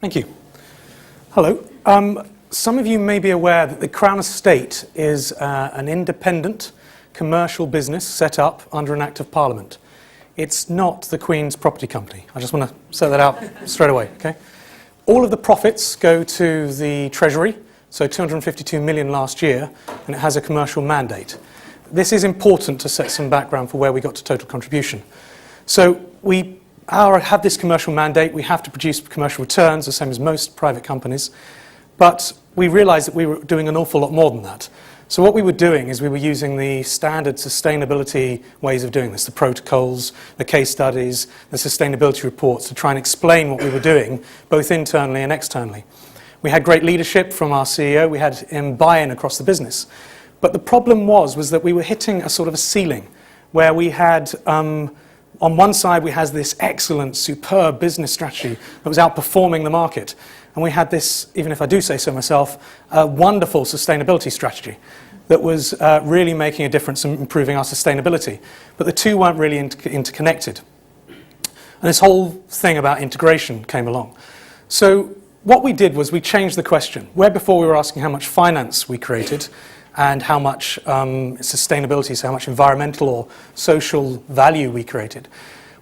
Thank you. Hello. Some of you may be aware that the Crown Estate is an independent commercial business set up under an Act of Parliament. It's not the Queen's property company. I just want to set that out straight away. Okay? All of the profits go to the Treasury, so 252 million last year, and it has a commercial mandate. This is important to set some background for where we got to total contribution. So we have this commercial mandate. We have to produce commercial returns, the same as most private companies. But we realized that we were doing an awful lot more than that. So what we were doing is we were using the standard sustainability ways of doing this, the protocols, the case studies, the sustainability reports, to try and explain what we were doing, both internally and externally. We had great leadership from our CEO. We had buy-in across the business. But the problem was that we were hitting a sort of a ceiling where we had, on one side, we had this excellent, superb business strategy that was outperforming the market. And we had this, even if I do say so myself, wonderful sustainability strategy that was really making a difference and improving our sustainability. But the two weren't really interconnected. And this whole thing about integration came along. So what we did was we changed the question. Where before we were asking how much finance we created and how much sustainability, so how much environmental or social value we created.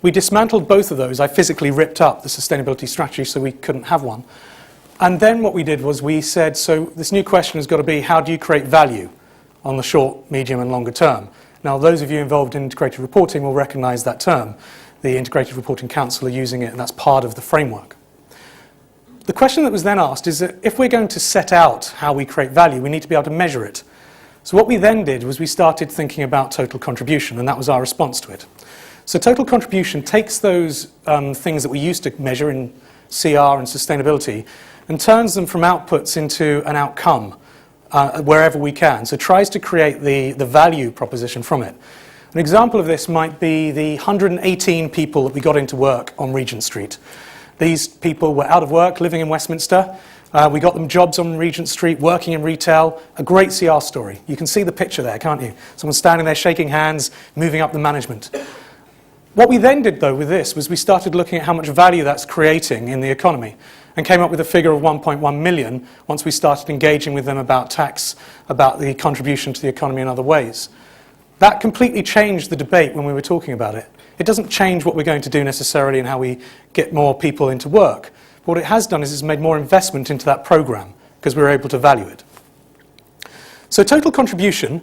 We dismantled both of those. I physically ripped up the sustainability strategy so we couldn't have one. And then what we did was we said, so this new question has got to be, how do you create value on the short, medium and longer term? Now, those of you involved in integrated reporting will recognize that term. The Integrated Reporting Council are using it, and that's part of the framework. The question that was then asked is that if we're going to set out how we create value, we need to be able to measure it. So what we then did was we started thinking about total contribution, and that was our response to it. So total contribution takes those things that we used to measure in CR and sustainability and turns them from outputs into an outcome wherever we can. So tries to create the value proposition from it. An example of this might be the 118 people that we got into work on Regent Street. These people were out of work, living in Westminster. We got them jobs on Regent Street, working in retail. A great CR story. You can see the picture there, can't you? Someone standing there shaking hands, moving up the management. What we then did, though, with this was we started looking at how much value that's creating in the economy and came up with a figure of 1.1 million once we started engaging with them about tax, about the contribution to the economy in other ways. That completely changed the debate when we were talking about it. It doesn't change what we're going to do necessarily and how we get more people into work. But what it has done is it's made more investment into that program because we were able to value it. So total contribution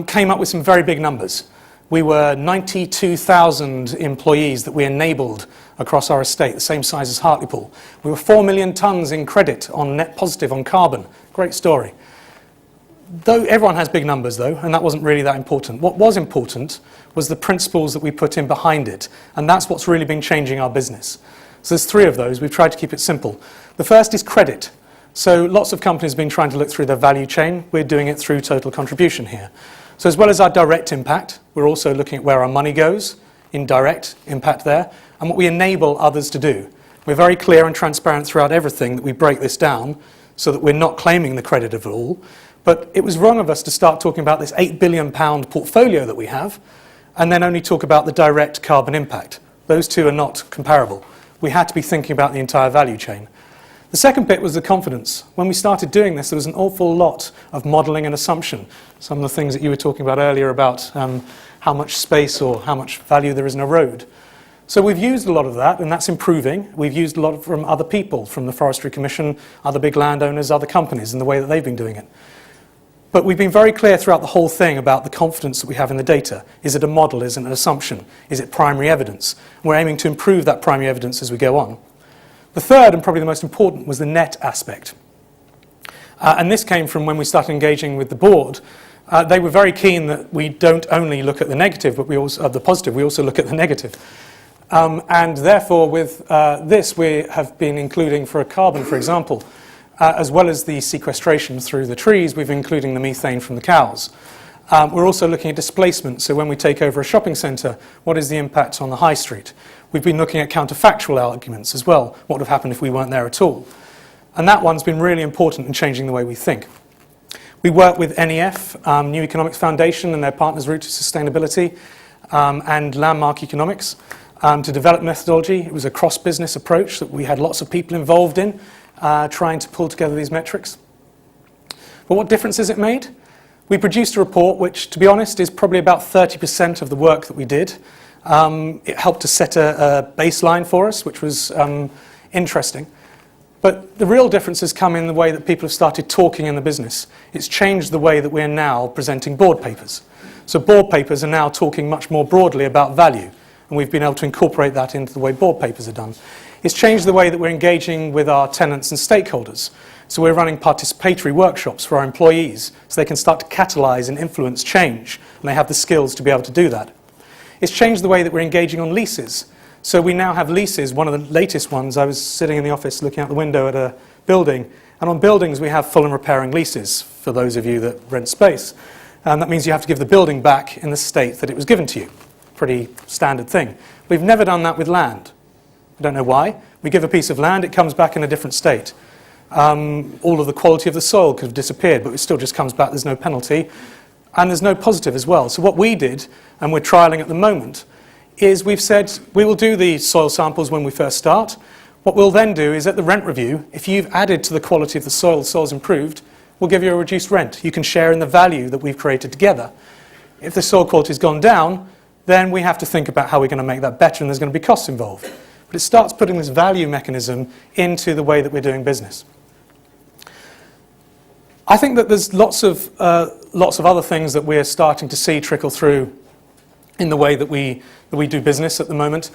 came up with some very big numbers. We were 92,000 employees that we enabled across our estate, the same size as Hartlepool. We were 4 million tonnes in credit on net positive on carbon. Great story. Though everyone has big numbers, though, and that wasn't really that important. What was important was the principles that we put in behind it, and that's what's really been changing our business. So there's three of those. We've tried to keep it simple. The first is credit. So lots of companies have been trying to look through their value chain. We're doing it through total contribution here. So as well as our direct impact, we're also looking at where our money goes, indirect impact there, and what we enable others to do. We're very clear and transparent throughout everything that we break this down so that we're not claiming the credit of it all. But it was wrong of us to start talking about this £8 billion portfolio that we have and then only talk about the direct carbon impact. Those two are not comparable. We had to be thinking about the entire value chain. The second bit was the confidence. When we started doing this, there was an awful lot of modelling and assumption. Some of the things that you were talking about earlier about how much space or how much value there is in a road. So we've used a lot of that, and that's improving. We've used a lot from other people, from the Forestry Commission, other big landowners, other companies, and the way that they've been doing it. But we've been very clear throughout the whole thing about the confidence that we have in the data. Is it a model? Is it an assumption? Is it primary evidence? We're aiming to improve that primary evidence as we go on. The third, and probably the most important, was the net aspect. And this came from when we started engaging with the board. They were very keen that we don't only look at the negative, but we also the positive. We also look at the negative. And therefore, with this, we have been including for a carbon, for example, as well as the sequestration through the trees, we've including the methane from the cows. We're also looking at displacement. So when we take over a shopping centre, what is the impact on the high street? We've been looking at counterfactual arguments as well. What would have happened if we weren't there at all? And that one's been really important in changing the way we think. We work with NEF, New Economics Foundation, and their partners Route to Sustainability, and Landmark Economics. to develop methodology. It was a cross-business approach that we had lots of people involved in, trying to pull together these metrics. But what difference has it made? We produced a report which, to be honest, is probably about 30% of the work that we did. It helped to set a baseline for us, which was interesting. But the real difference has come in the way that people have started talking in the business. It's changed the way that we're now presenting board papers. So board papers are now talking much more broadly about value, and we've been able to incorporate that into the way board papers are done. It's changed the way that we're engaging with our tenants and stakeholders. So we're running participatory workshops for our employees so they can start to catalyse and influence change, and they have the skills to be able to do that. It's changed the way that we're engaging on leases. So we now have leases, one of the latest ones. I was sitting in the office looking out the window at a building, and on buildings we have full and repairing leases for those of you that rent space. And that means you have to give the building back in the state that it was given to you. Pretty standard thing. We've never done that with land. I don't know why. We give a piece of land, it comes back in a different state. All of the quality of the soil could have disappeared, but it still just comes back, there's no penalty. And there's no positive as well. So what we did, and we're trialling at the moment, is we've said we will do the soil samples when we first start. What we'll then do is at the rent review, if you've added to the quality of the soil's improved, we'll give you a reduced rent. You can share in the value that we've created together. If the soil quality's gone down, then we have to think about how we're going to make that better, and there's going to be costs involved. But it starts putting this value mechanism into the way that we're doing business. I think that there's lots of other things that we're starting to see trickle through in the way that we do business at the moment.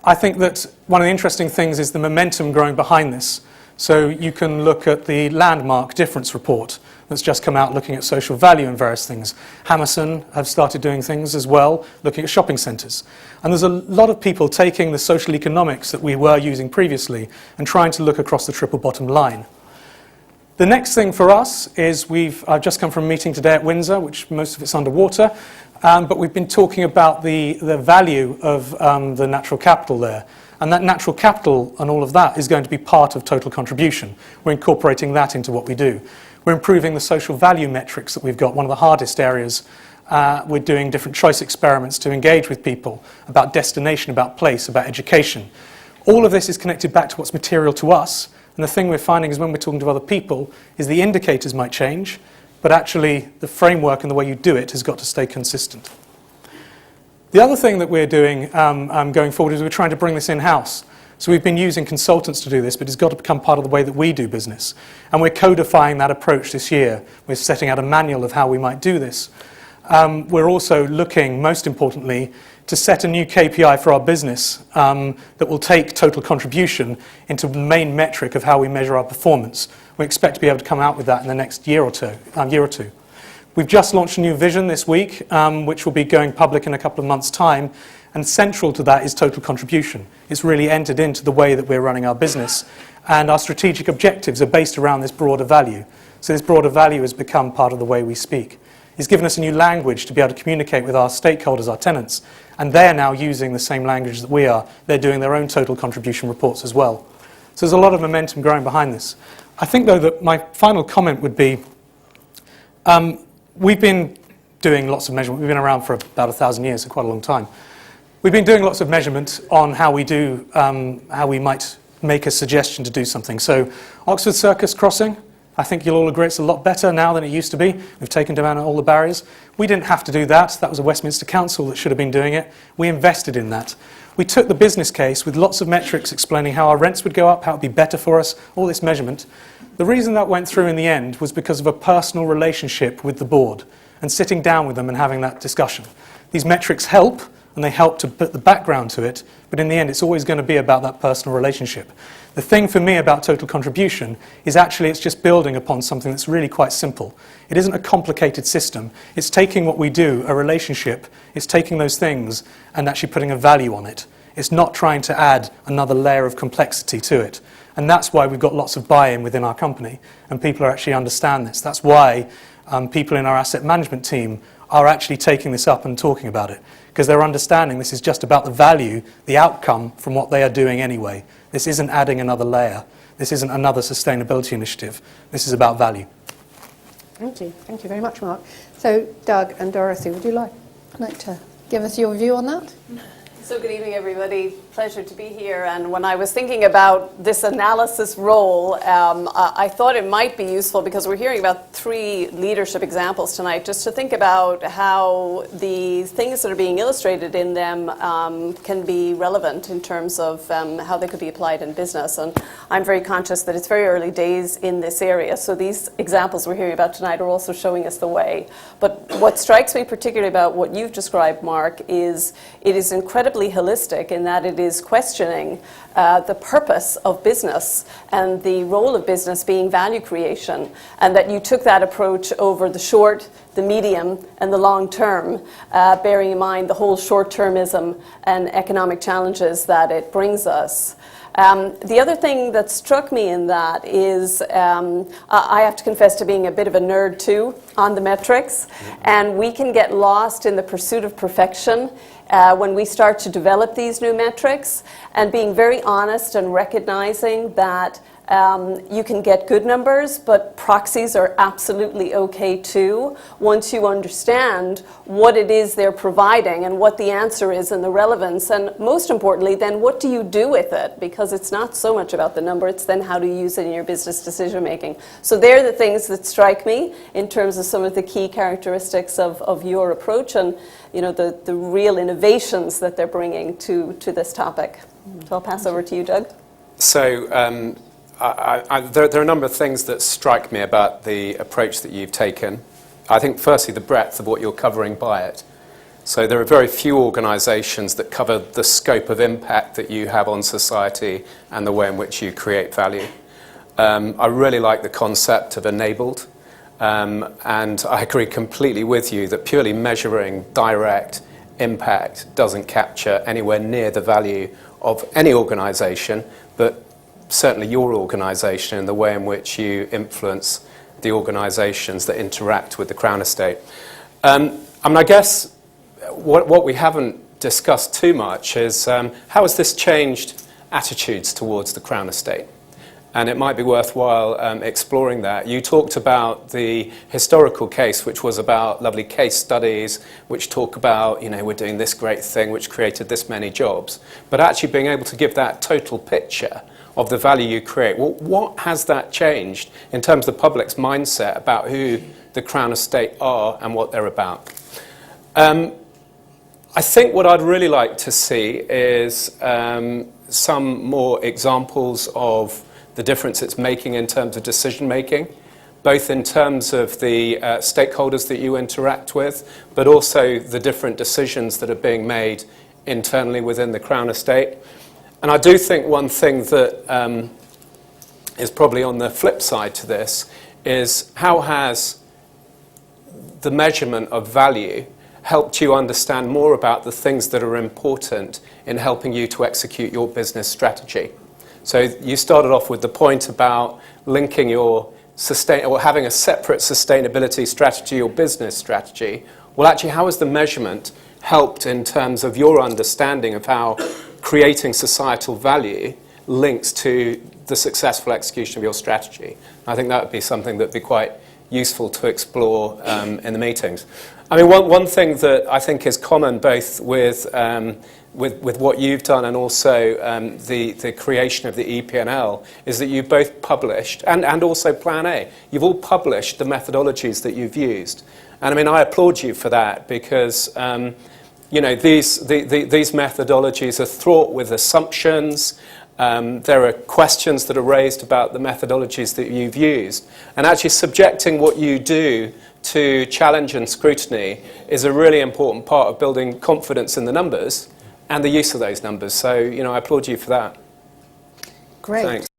I think that one of the interesting things is the momentum growing behind this. So you can look at the landmark difference report that's just come out looking at social value and various things. Hammerson have started doing things as well, looking at shopping centres. And there's a lot of people taking the social economics that we were using previously and trying to look across the triple bottom line. The next thing for us is I've just come from a meeting today at Windsor, which most of it's underwater, but we've been talking about the value of the natural capital there. And that natural capital and all of that is going to be part of total contribution. We're incorporating that into what we do. We're improving the social value metrics that we've got, one of the hardest areas. We're doing different choice experiments to engage with people about destination, about place, about education. All of this is connected back to what's material to us. And the thing we're finding is when we're talking to other people is the indicators might change, but actually the framework and the way you do it has got to stay consistent. The other thing that we're doing going forward is we're trying to bring this in-house. So we've been using consultants to do this, but it's got to become part of the way that we do business. And we're codifying that approach this year. We're setting out a manual of how we might do this. We're also looking, most importantly, to set a new KPI for our business that will take total contribution into the main metric of how we measure our performance. We expect to be able to come out with that in the next year or two. We've just launched a new vision this week, which will be going public in a couple of months' time, and central to that is total contribution. It's really entered into the way that we're running our business, and our strategic objectives are based around this broader value. So this broader value has become part of the way we speak. It's given us a new language to be able to communicate with our stakeholders, our tenants, and they're now using the same language that we are. They're doing their own total contribution reports as well. So there's a lot of momentum growing behind this. I think, though, that my final comment would be, we've been doing lots of measurement. We've been around for about 1,000 years, so quite a long time. We've been doing lots of measurement on how we do, how we might make a suggestion to do something. So Oxford Circus crossing, I think you'll all agree it's a lot better now than it used to be. We've taken down all the barriers. We didn't have to do that. That was a Westminster Council that should have been doing it. We invested in that. We took the business case with lots of metrics explaining how our rents would go up, how it would be better for us, all this measurement. The reason that went through in the end was because of a personal relationship with the board and sitting down with them and having that discussion. These metrics help, and they help to put the background to it, but in the end it's always going to be about that personal relationship. The thing for me about total contribution is actually it's just building upon something that's really quite simple. It isn't a complicated system. It's taking what we do, a relationship, it's taking those things and actually putting a value on it. It's not trying to add another layer of complexity to it. And that's why we've got lots of buy-in within our company, and people actually understand this. That's why people in our asset management team are actually taking this up and talking about it, because they're understanding this is just about the value, the outcome from what they are doing anyway. This isn't adding another layer. This isn't another sustainability initiative. This is about value. Thank you. Thank you very much, Mark. So, Doug and Dorothy, would you like to give us your view on that? So good evening, everybody. Pleasure to be here. And when I was thinking about this analysis role, I thought it might be useful, because we're hearing about 3 leadership examples tonight, just to think about how the things that are being illustrated in them can be relevant in terms of how they could be applied in business. And I'm very conscious that it's very early days in this area, so these examples we're hearing about tonight are also showing us the way. But what strikes me particularly about what you've described, Mark, is it is incredibly holistic in that it is questioning the purpose of business and the role of business being value creation, and that you took that approach over the short, the medium, and the long term, bearing in mind the whole short-termism and economic challenges that it brings us. The other thing that struck me in that is, I have to confess to being a bit of a nerd too on the metrics, and we can get lost in the pursuit of perfection when we start to develop these new metrics, and being very honest and recognizing that you can get good numbers, but proxies are absolutely okay too, once you understand what it is they're providing and what the answer is and the relevance, and most importantly then what do you do with it, because it's not so much about the number, it's then how do you use it in your business decision making. So they're the things that strike me in terms of some of the key characteristics of your approach, and the real innovations that they're bringing to this topic. So I'll pass over to you, Doug. So there are a number of things that strike me about the approach that you've taken. I think firstly the breadth of what you're covering by it. So there are very few organisations that cover the scope of impact that you have on society and the way in which you create value. I really like the concept of enabled, and I agree completely with you that purely measuring direct impact doesn't capture anywhere near the value of any organisation, but certainly your organisation and the way in which you influence the organisations that interact with the Crown Estate. I guess what we haven't discussed too much is how has this changed attitudes towards the Crown Estate? And it might be worthwhile exploring that. You talked about the historical case, which was about lovely case studies, which talk about, we're doing this great thing, which created this many jobs. But actually being able to give that total picture of the value you create. Well, what has that changed in terms of the public's mindset about who the Crown Estate are and what they're about? I think what I'd really like to see is some more examples of the difference it's making in terms of decision making, both in terms of the stakeholders that you interact with, but also the different decisions that are being made internally within the Crown Estate. And I do think one thing that is probably on the flip side to this is how has the measurement of value helped you understand more about the things that are important in helping you to execute your business strategy. So you started off with the point about linking your or having a separate sustainability strategy or business strategy. Well, actually, how has the measurement helped in terms of your understanding of how creating societal value links to the successful execution of your strategy? I think that would be something that would be quite useful to explore in the meetings. I mean, one thing that I think is common both with what you've done and also the creation of the EPNL is that you've both published, and also Plan A, you've all published the methodologies that you've used. And I mean, I applaud you for that because these methodologies are fraught with assumptions. There are questions that are raised about the methodologies that you've used. And actually subjecting what you do to challenge and scrutiny is a really important part of building confidence in the numbers and the use of those numbers. So, I applaud you for that. Great. Thanks.